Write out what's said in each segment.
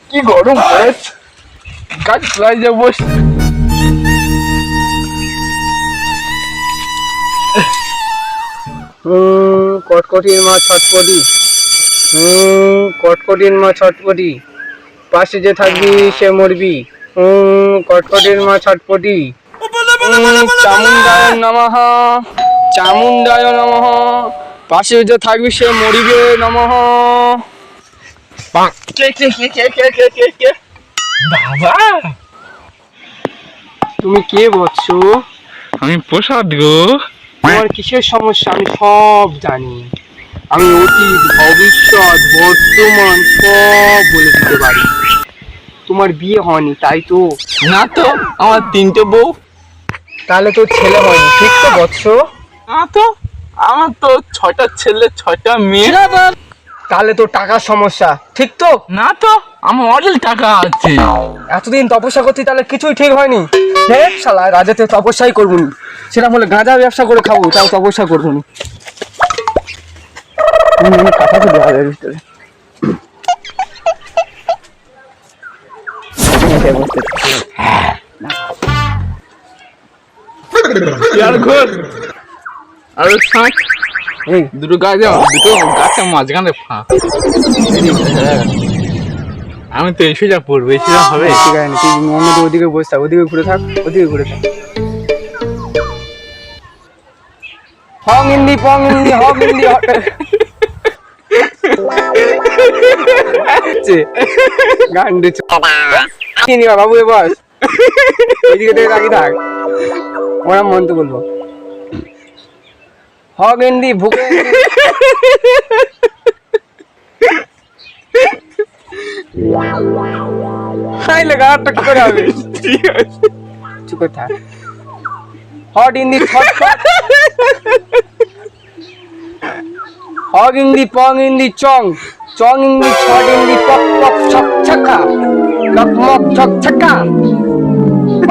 কি গরম পড়েছে, গাছ ফ্লাই যা বস। কটকটির মা ছটপটি, কটকটির মা ছটপটি, পাশে যে থাকবি সে মরবি। কটকটির মা ছটপটি। চামুন্ডায় নমঃ, চামুন্ডায় নমঃ, পাশে যে থাকবি সে মরিবে নমঃ। বাবা তুমি কে বৎস? আমি প্রসাদ গো। তোমার কিসের সমস্যা আমি সব জানি। আমি অতীত, ভবিষ্যৎ, বর্তমান সব বলে দিতে পারি। তোমার বিয়ে হয়নি তাই তো? না তো, আমার 3টে বউ। তাহলে তো ছেলে হয়নি, ঠিক তো বৎস? না তো, আমার তো 6টা ছেলে 6টা মেয়ে। তাহলে তো টাকার সমস্যা, ঠিক তো? না তো, আমার অনেক টাকা আছে। এতদিন তপস্যা করছি তাহলে কিছুই ঠিক হয়নি। হে শালা, রাজাতে তপস্যাই করবো নি, সেটা বলে গাঁজা ব্যবসা করে খাবো, তাও তপস্যা করবো নি। কথা তো দেওয়া যায় ভিতরে। আর ঘর আর ফাঁক, এই দুটো গাছের মাঝখানে ফাঁক। আমি তো এসে যা পড়বো, এসে যা হবে। ঠিক আছে, তুই মোহাম্মদ ওদিকে বসে থাক, ওদিকে ঘুরে থাক, ওদিকে ঘুরে থাক। হং হিন্দি পং হিন্দি হং হিন্দি গান্ডু চিনিবা বাবু এ বস, এদিকে থেকে রাখি থাক, ওরা মন্ত্র বলবো। হগ হিন্দি ভুকে খাইলে গাড়টা কি করে হবে? চুপ করে থাক। হট হিন্দি থট হগ হিন্দি পং হিন্দি চং, চং হিন্দি ছট হিন্দি পক পক ছক ছক্কা, লক মক ছক ছক্কা।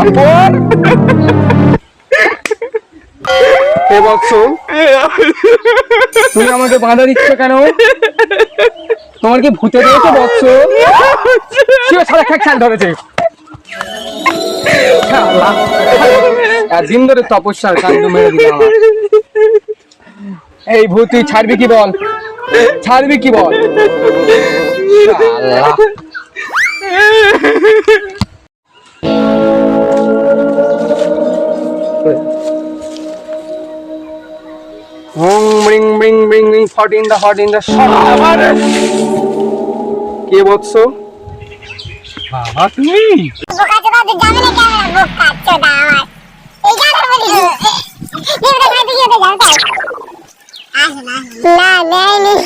অপর হে বৎস, তুমি আমাকে বাধা দিচ্ছ কেন? তোমার কি ভূতে দিয়েছে বৎস? শিও সারা খেক ধরেছে। দিন ধরে তপস্যার কাণ্ড মেরে দিল আমার। এই ভূত তুই ছাড়বি কি বল, ছাড়বি কি বল? হং ব্রিং ব্রিং ব্রিং ব্রিং ফট ইন দা হট ইন দা শট। কে বৎস? বাবা তুমি বোকা চোদা তুই যাবে না ক্যামেরা বোকা চোদা আমার এই গান বলি তুই ওটা খাইতে গিয়ে যাও তাই আসো না না নেই